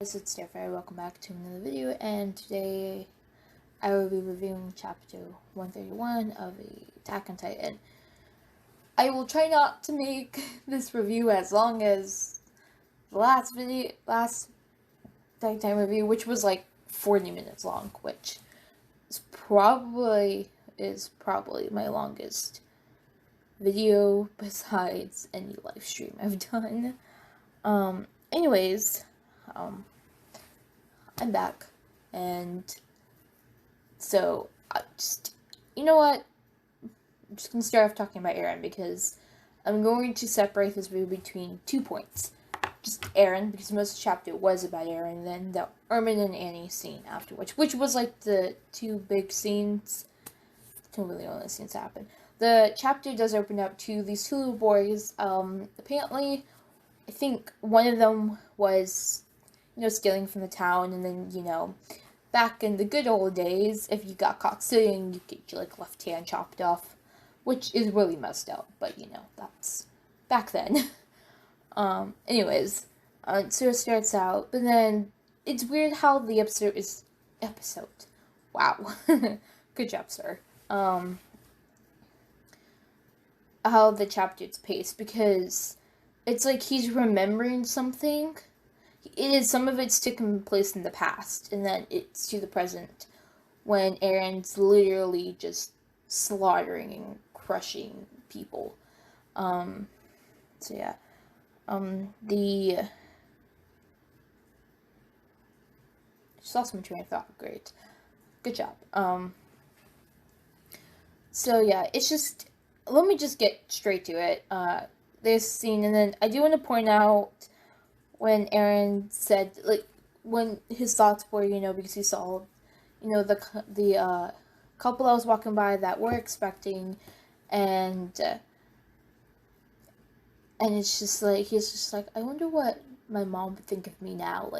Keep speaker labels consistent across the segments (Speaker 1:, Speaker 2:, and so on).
Speaker 1: Guys, it's Jeffrey. Welcome back to another video, and today I will be reviewing chapter 131 of Attack on Titan. I will try not to make this review as long as the last Titan review, which was like 40 minutes long, which is probably my longest video besides any live stream I've done. Anyways, I'm back, and so you know what? I'm just gonna start off talking about Eren because I'm going to separate this video between 2 points. Just Eren, because most of the chapter was about Eren, and then the Ermin and Annie scene afterwards, which was like the two big scenes. Don't really know when the scenes happen. The chapter does open up to these two little boys. Apparently, I think one of them was, stealing from the town, and then, back in the good old days, if you got caught stealing, you get your, left hand chopped off, which is really messed up, but, that's back then. Anyways, so it starts out, but then it's weird how the episode. Wow. Good job, sir. How the chapter is paced, because it's like he's remembering something. Some of it's taking place in the past, and then it's to the present, when Eren's literally just slaughtering and crushing people. So yeah. Just lost my train of thought. Great. Good job. So yeah, it's just, let me just get straight to it. This scene, and then I do want to point out when Eren said, when his thoughts were, because he saw, the couple that was walking by that we're expecting, and it's just like, he's just like, I wonder what my mom would think of me now,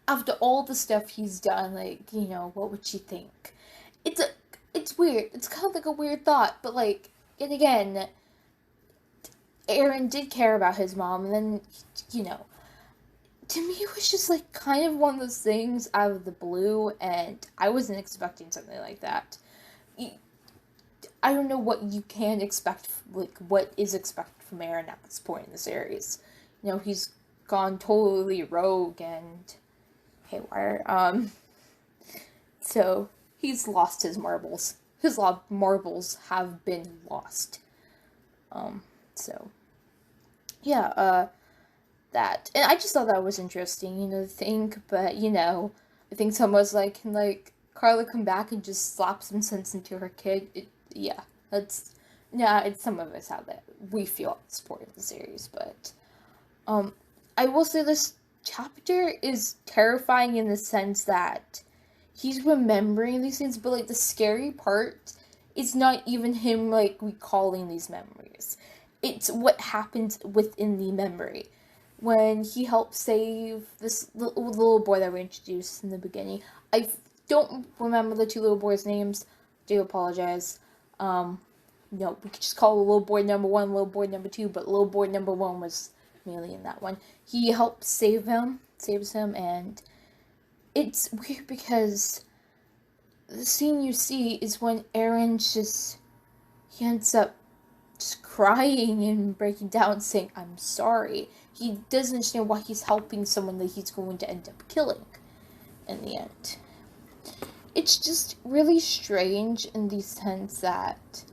Speaker 1: after all the stuff he's done, what would she think? It's weird, it's kind of like a weird thought, but and again, Eren did care about his mom, and then, to me it was just kind of one of those things out of the blue, and I wasn't expecting something like that. I don't know what you can expect, what is expected from Eren at this point in the series. He's gone totally rogue and haywire, so he's lost his marbles. His marbles have been lost. So, yeah, that. And I just thought that was interesting, to think, but, I think someone's can Carla come back and just slap some sense into her kid? It's some of us how that we feel at this point in the series, but, I will say this chapter is terrifying in the sense that he's remembering these things, but, the scary part is not even him, recalling these memories. It's what happens within the memory. When he helps save this little boy that we introduced in the beginning. I don't remember the two little boys' names. Do apologize. We could just call little boy number 1, little boy number 2, but little boy number 1 was mainly in that one. He helps saves him, and it's weird because the scene you see is when he ends up just crying and breaking down, saying, I'm sorry. He doesn't understand why he's helping someone that he's going to end up killing in the end. It's just really strange in the sense that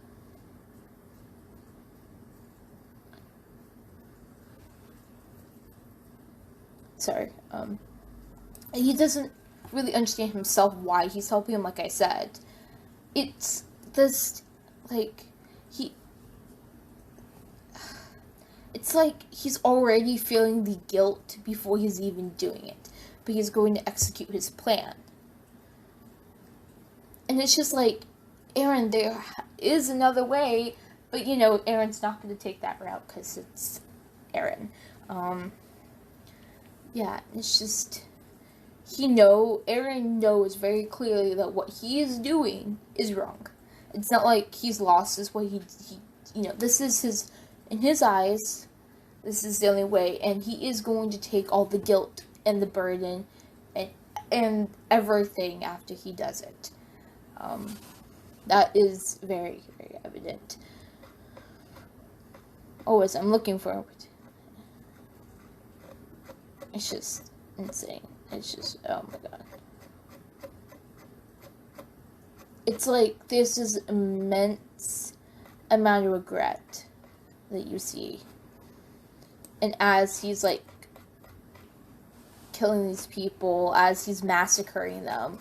Speaker 1: he doesn't really understand himself why he's helping him, like I said. It's this, it's he's already feeling the guilt before he's even doing it, but he's going to execute his plan. And it's just Eren, there is another way, but Eren's not going to take that route because it's Eren. Yeah, it's just, Eren knows very clearly that what he is doing is wrong. It's not like he's lost his way. This is in his eyes, this is the only way, and he is going to take all the guilt and the burden and everything after he does it. That is very, very evident. Always, I'm looking for it. It's just insane. It's just, oh my god. It's like there's this immense amount of regret that you see. And as he's like killing these people, as he's massacring them,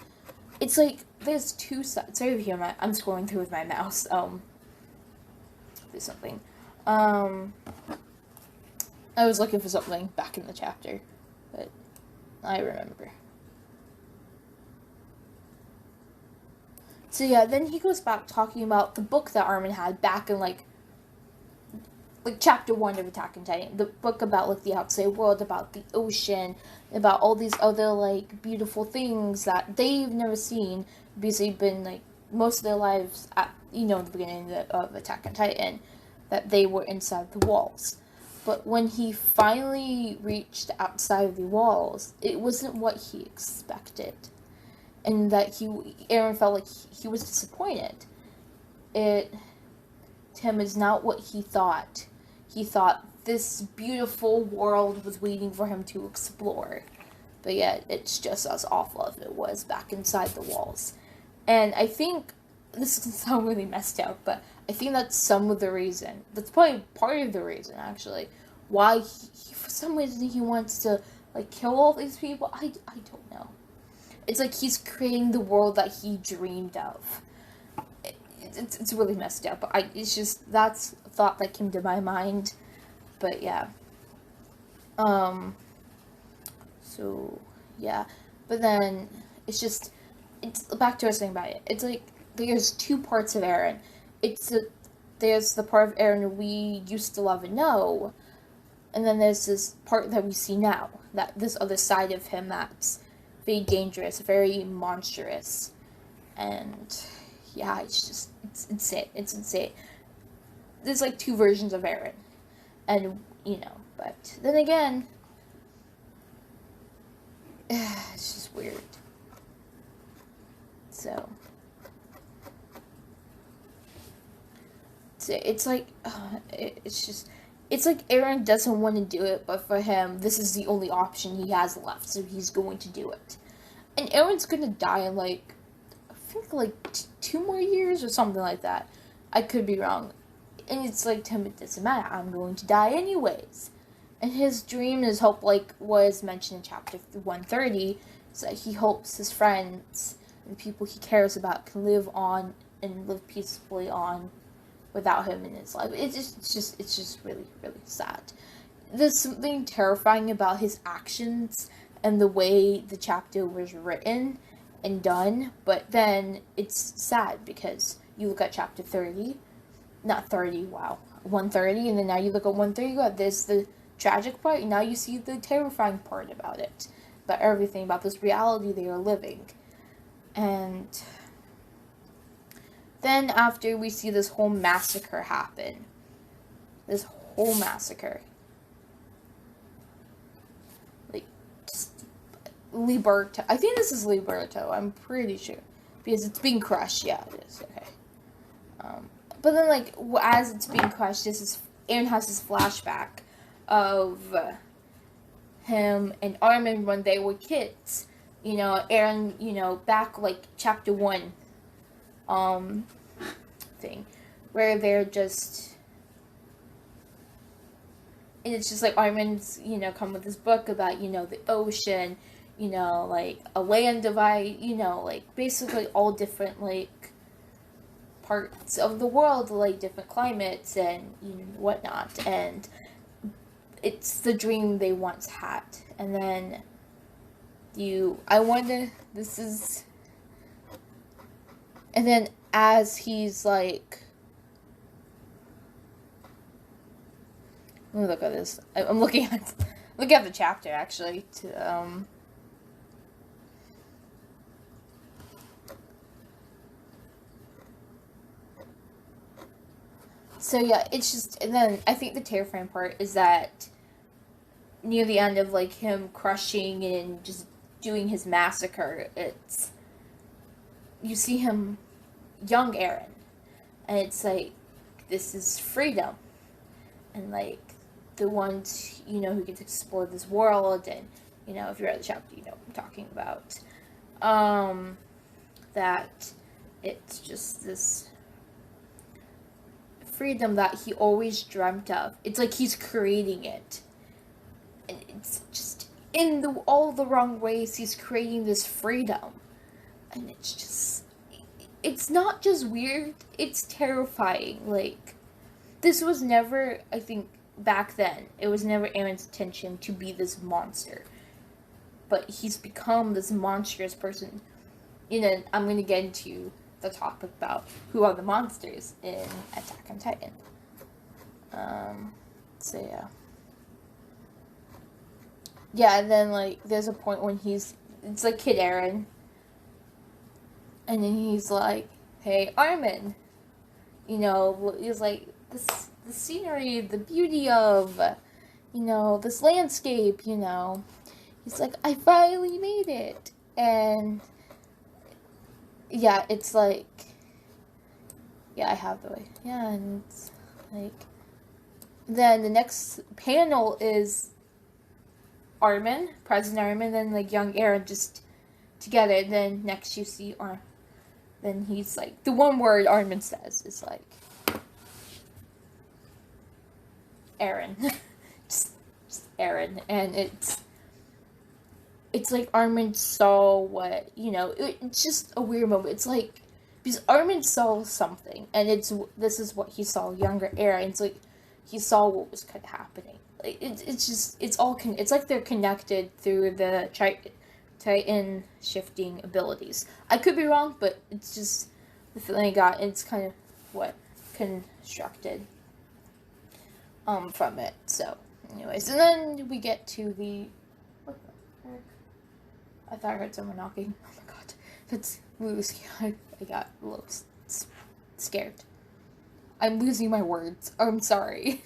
Speaker 1: it's like there's two sides. Sorry if you hear I'm scrolling through with my mouse. Do something. I was looking for something back in the chapter, but I remember. So yeah, then he goes back talking about the book that Armin had back in like chapter 1 of Attack on Titan, the book about like the outside world, about the ocean, about all these other like beautiful things that they've never seen because they've been like most of their lives at the beginning of Attack on Titan, that they were inside the walls. But when he finally reached outside of the walls, it wasn't what he expected, and that Eren felt like he was disappointed. It to him is not what he thought. He thought this beautiful world was waiting for him to explore. But yet, it's just as awful as it was back inside the walls. And I think, this doesn't sound really messed up, but I think that's some of the reason. That's probably part of the reason, actually. Why, for some reason, he wants to, like, kill all these people. I don't know. It's like he's creating the world that he dreamed of. It's really messed up. It's just, that's a thought that came to my mind. But yeah. So, yeah. But then, it's back to us saying about it. It's like, there's two parts of Eren. There's the part of Eren we used to love and know. And then there's this part that we see now. This other side of him that's very dangerous, very monstrous. And yeah, it's insane. It's insane. There's like two versions of Eren. And, but then again, it's just weird. So, it's like, it's like Eren doesn't want to do it, but for him, this is the only option he has left, so he's going to do it. And Eren's gonna die in I think 2 more years or something like that. I could be wrong. And it's like, to him, it doesn't matter, I'm going to die anyways. And his dream, his hope, was mentioned in chapter 130, is that he hopes his friends and people he cares about can live on and live peacefully on without him in his life. It's just really, really sad. There's something terrifying about his actions and the way the chapter was written and done, but then it's sad because you look at chapter 30, not 30, wow, 130, and then now you look at 130, there's the tragic part, and now you see the terrifying part about it, about everything, about this reality they are living. And then after we see this whole massacre happen, Liberto. I think this is Liberto. I'm pretty sure. Because it's being crushed. Yeah, it is. Okay. But then, as it's being crushed, Eren has this flashback of him and Armin when they were kids. Eren, back, chapter 1 thing. Where they're just... And it's just like Armin's, come with this book about, the ocean, a land divide, basically all different, parts of the world, different climates and, whatnot. And it's the dream they once had. And then and then as he's let me look at this. I'm looking at the chapter actually to So yeah, it's just, and then I think the terrifying part is that near the end of him crushing and just doing his massacre, it's, you see him, young Eren, and it's like, this is freedom, and like, the ones, who get to explore this world, and, if you're at the chapter, you know what I'm talking about, that it's just this freedom that he always dreamt of. It's like he's creating it, and it's just in all the wrong ways. He's creating this freedom, and it's not just weird, it's terrifying. Like, this was never, I think, back then, it was never Eren's intention to be this monster, but he's become this monstrous person. I'm going to get into the topic about who are the monsters in Attack on Titan. So yeah, and then like there's a point when it's like Kid Eren, and then he's like, "Hey, Armin," he's like, the scenery, the beauty of, this landscape, he's like, I finally made it, and yeah, it's like, yeah, I have the way, yeah, and it's like, then the next panel is Armin, President Armin, then like young Eren just together, and then next you see then he's like, the one word Armin says is like, Eren. just Eren, and it's like Armin saw what, it's just a weird moment. It's like, because Armin saw something, and this is what he saw, younger Eren. It's like, he saw what was kind of happening. Like, it's like they're connected through the Titan shifting abilities. I could be wrong, but it's just the feeling I got, and it's kind of what constructed from it. So, anyways, and then we get to the, what the heck? I thought I heard someone knocking. Oh my god, that's really scary. I got a little scared. I'm losing my words. I'm sorry.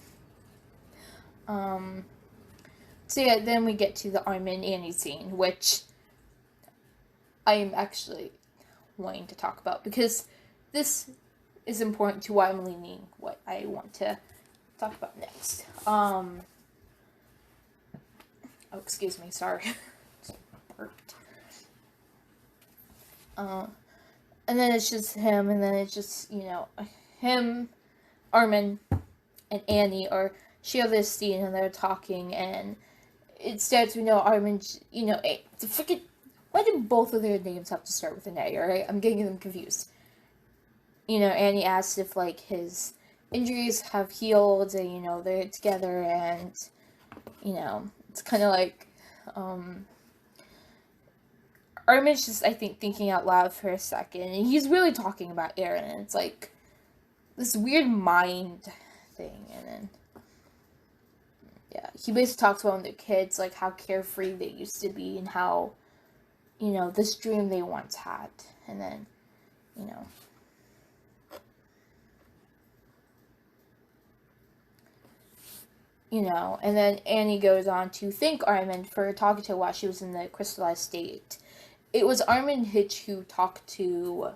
Speaker 1: So yeah, then we get to the Armin and Annie scene, which I am actually wanting to talk about, because this is important to why I'm leaning what I want to talk about next. Oh, excuse me, sorry. Burped. And then it's just him, and then it's just, him, Armin, and Annie share this scene, and they're talking, and it starts, Armin, the freaking, why did both of their names have to start with an A, alright? I'm getting them confused. Annie asks if, like, his injuries have healed, and, they're together, and, it's kind of like, Armin's just, I think, thinking out loud for a second, and he's really talking about Eren, and it's like, this weird mind thing, and then, yeah, he basically talks about when they're kids, like, how carefree they used to be, and how, this dream they once had, and then, and then Annie goes on to thank Armin for talking to her while she was in the crystallized state. It was Armin Hitch who talked to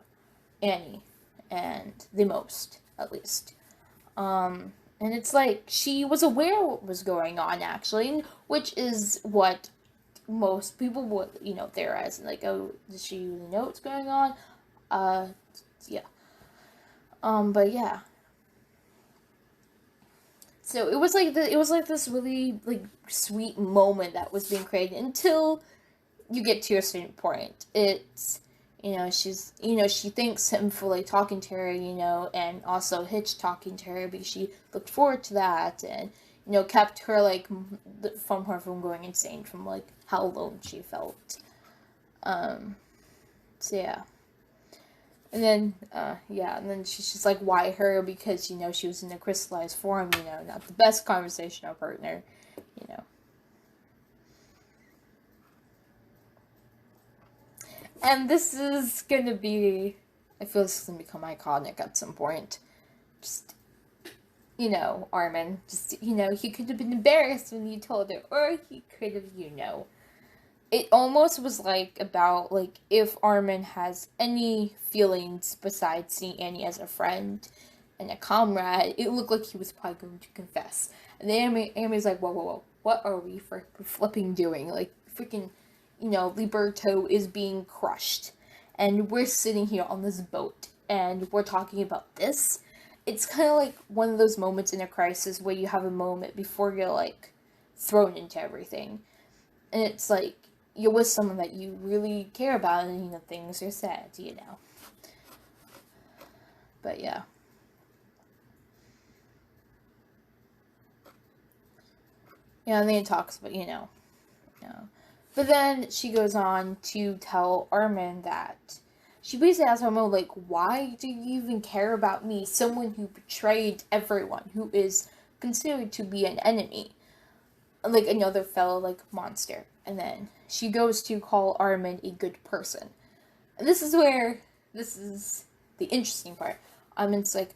Speaker 1: Annie, and the most, at least. And it's like, she was aware what was going on, actually, which is what most people would, theorize, and like, oh, does she really know what's going on? Yeah. But yeah. So it was like this really, like, sweet moment that was being created until you get to a certain point. It's, she's, she thanks him for, like, talking to her, and also Hitch talking to her, because she looked forward to that, and, kept her, like, from going insane, from, like, how alone she felt. So yeah. And then, and then she's just like, why her? Because, she was in a crystallized form, not the best conversational partner, And this is gonna be, I feel this is gonna become iconic at some point. Just, Armin, just, he could have been embarrassed when you told her, or he could have, it almost was like about like if Armin has any feelings besides seeing Annie as a friend and a comrade, it looked like he was probably going to confess. And then Amy's like, whoa, whoa, whoa, what are we for flipping doing? Like, freaking, Liberto is being crushed. And we're sitting here on this boat, and we're talking about this. It's kind of like one of those moments in a crisis where you have a moment before you're, like, thrown into everything. And it's like, you're with someone that you really care about, and, things are sad. But, yeah. Yeah, and then it talks about, But then she goes on to tell Armin that she basically asks Armin, like, why do you even care about me? Someone who betrayed everyone, who is considered to be an enemy. Like another fellow, like, monster. And then she goes to call Armin a good person. And this is the interesting part. Armin's like,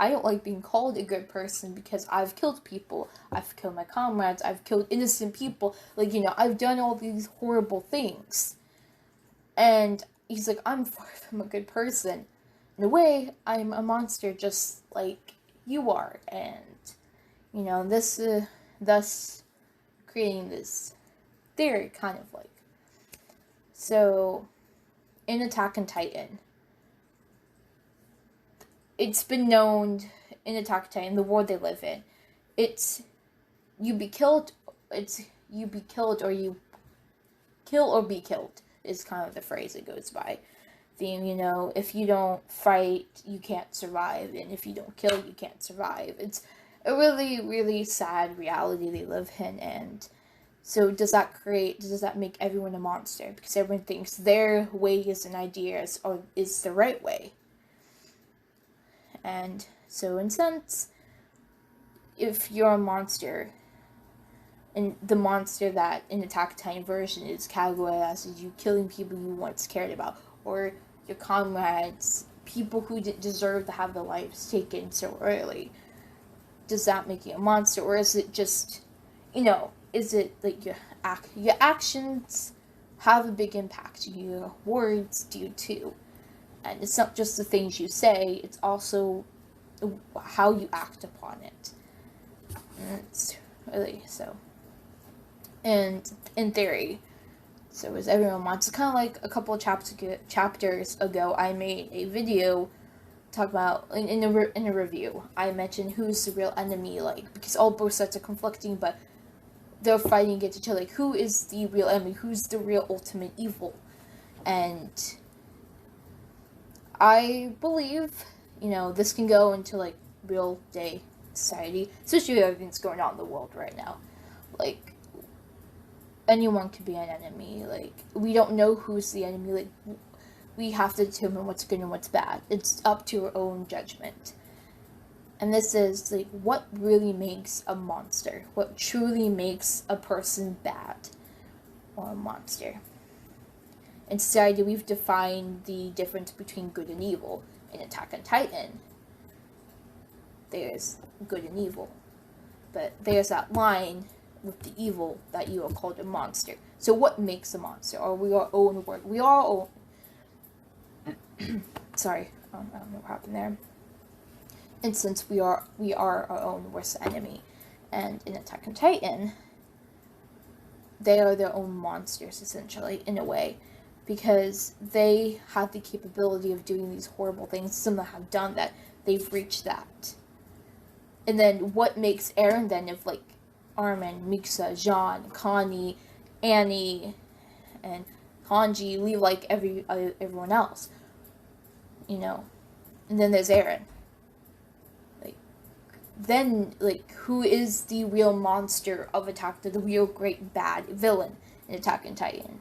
Speaker 1: I don't like being called a good person because I've killed people. I've killed my comrades. I've killed innocent people. Like, I've done all these horrible things. And he's like, I'm far from a good person. In a way, I'm a monster just like you are. And, this, thus creating this theory, kind of like. So, in Attack on Titan, it's been known in Attack on Titan, the world they live in, you be killed or you kill or be killed is kind of the phrase it goes by. If you don't fight, you can't survive, and if you don't kill, you can't survive. It's a really, really sad reality they live in, and so does that make everyone a monster? Because everyone thinks their ways and ideas is the right way. And so, in a sense, if you're a monster, and the monster that in Attack on Titan version is categorized as you killing people you once cared about, or your comrades, people who didn't deserve to have their lives taken so early, does that make you a monster? Or is it just, is it like your actions have a big impact, your words do too. And it's not just the things you say, it's also how you act upon it. And it's really so. And in theory, so as everyone wants, it's kind of like a couple of chapters ago, I made a video talk about in a review. I mentioned who's the real enemy, like, because all both sides are conflicting, but they're fighting against each other. Like, who is the real enemy? Who's the real ultimate evil? And I believe, this can go into, like, real day society, especially with everything that's going on in the world right now. Like, anyone could be an enemy. Like, we don't know who's the enemy. Like, we have to determine what's good and what's bad. It's up to our own judgment. And this is, like, what really makes a monster? What truly makes a person bad or a monster? In society, we've defined the difference between good and evil. In Attack on Titan, there's good and evil. But there's that line with the evil that you are called a monster. So what makes a monster? Or we are our own word. We are our own... Sorry, I don't know what happened there. And since we are our own worst enemy. And in Attack on Titan, they are their own monsters, essentially, in a way. Because they have the capability of doing these horrible things. Some of them have done that. They've reached that. And then what makes Eren then, if, like, Armin, Mikasa, Jean, Connie, Annie, and Hanji leave like everyone else, And then there's Eren. Then, who is the real monster of Attack, the real great bad villain in Attack on Titan?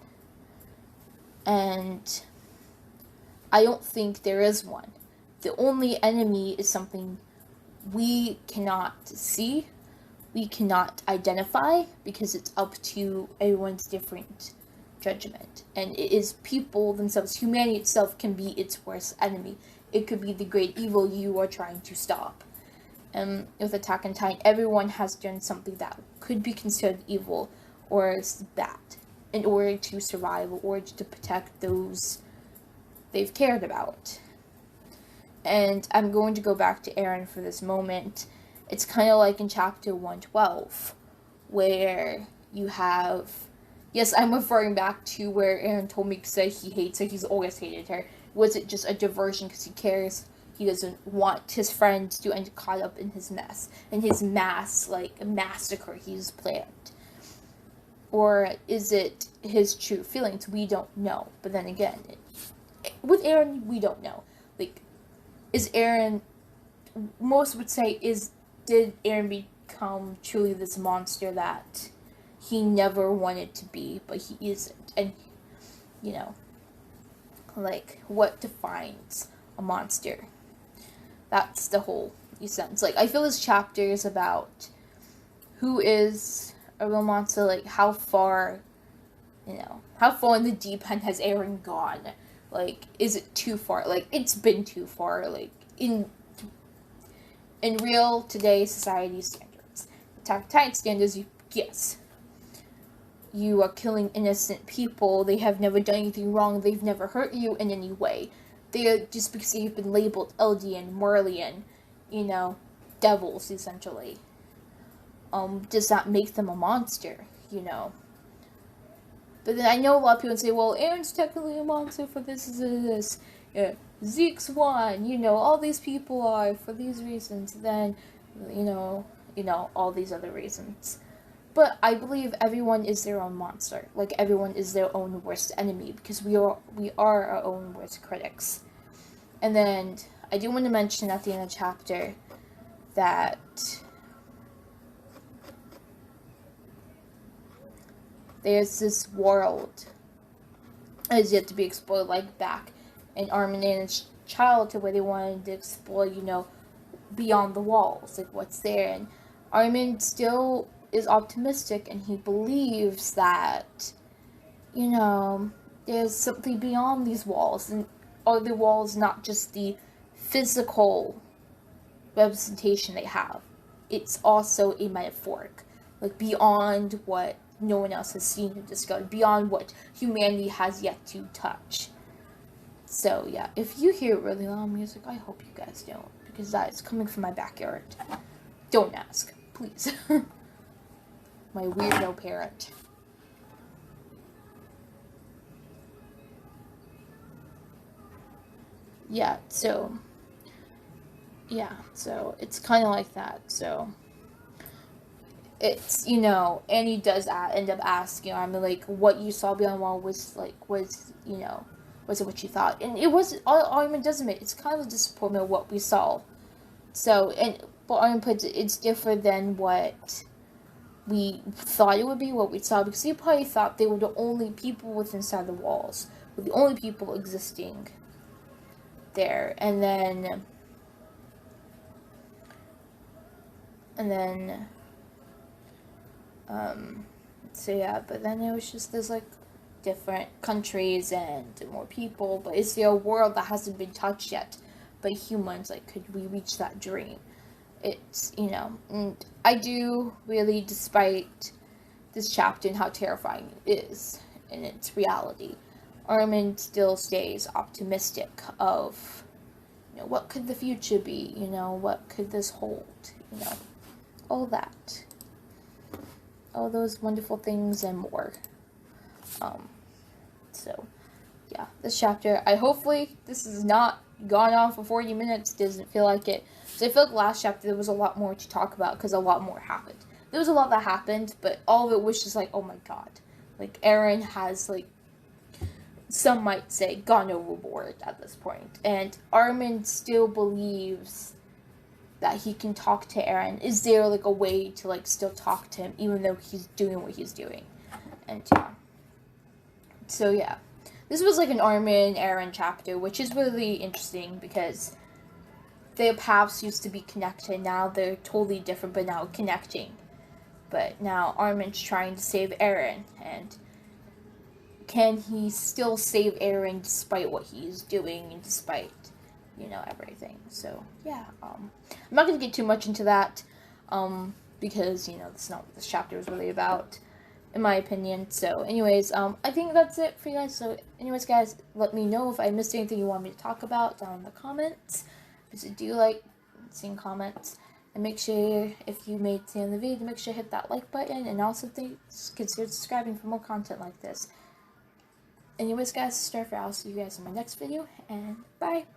Speaker 1: And I don't think there is one. The only enemy is something we cannot see, we cannot identify, because it's up to everyone's different judgment. And it is people themselves, humanity itself can be its worst enemy. It could be the great evil you are trying to stop. With Attack on Titan, everyone has done something that could be considered evil or is bad. in order to survive, in order to protect those they've cared about. And I'm going to go back to Eren for this moment. It's kind of like in chapter 112, where you have... Yes, I'm referring back to where Eren told me that he hates her. He's always hated her. Was it just a diversion because he cares? He doesn't want his friends to end caught up in his mess. In his massacre he's planned. Or is it his true feelings? We don't know. But then again, with Eren, we don't know. Like, is Eren... Most would say, did Eren become truly this monster that he never wanted to be, but he isn't? And, you know, like, what defines a monster? That's the whole sense. Like, I feel this chapter is about who is a real monster, like, how far in the deep end has Eren gone? Like, is it too far? Like, it's been too far. Like, in real, today's society standards. Attack on Titan standards, yes. You are killing innocent people. They have never done anything wrong. They've never hurt you in any way. They are just because you've been labeled Eldian, Merlian, devils, essentially. Does that make them a monster, But then I know a lot of people say, well, Eren's technically a monster for this. Yeah, Zeke's one, all these people are for these reasons. Then, all these other reasons. But I believe everyone is their own monster. Like, everyone is their own worst enemy, because we are our own worst critics. And then, I do want to mention at the end of the chapter that there's this world that is yet to be explored, like back in Armin and his childhood, where they wanted to explore, beyond the walls, like what's there. And Armin still is optimistic, and he believes that, there's something beyond these walls, and are the walls not just the physical representation they have? It's also a metaphoric, like beyond what no one else has seen or discovered, beyond what humanity has yet to touch. So yeah, if you hear really loud music, I hope you guys don't, because that is coming from my backyard. Don't ask, please. My weirdo parent. Yeah, so it's kind of like that. So it's, Annie does end up asking, like, what you saw beyond the wall was it what you thought? And it was, all Armin does admit, it's kind of a disappointment of what we saw. So, but Armin puts it, it's different than what we thought it would be, what we saw, because he probably thought they were the only people within inside the walls, were the only people existing there. And then so yeah, but then it was just, there's like different countries and more people, but is there a world that hasn't been touched yet by humans? Like, could we reach that dream? It's, and I do really, despite this chapter and how terrifying it is in its reality, Armin still stays optimistic of, what could the future be, what could this hold, all that. All those wonderful things and more. So, yeah, this chapter, hopefully this has not gone on for 40 minutes, doesn't feel like it. So I feel like last chapter there was a lot more to talk about, because a lot more happened. There was a lot that happened, but all of it was just like, oh my god. Like, Eren has, like, some might say, gone overboard at this point. And Armin still believes that he can talk to Eren. Is there, like, a way to, like, still talk to him, even though he's doing what he's doing? And, yeah. So, yeah. This was, like, an Armin-Eren chapter, which is really interesting, because their paths used to be connected. Now they're totally different, but now connecting. But now Armin's trying to save Eren, and can he still save Eren despite what he's doing, and despite, everything? So, yeah, I'm not going to get too much into that, because, that's not what this chapter is really about. in my opinion. So anyways, I think that's it for you guys. So anyways, guys, let me know if I missed anything you want me to talk about down in the comments, because I do like seeing comments. And make sure, if you made it to the end of the video, make sure to hit that like button, and also consider subscribing for more content like this. Anyways, guys, I'll see you guys in my next video, and bye!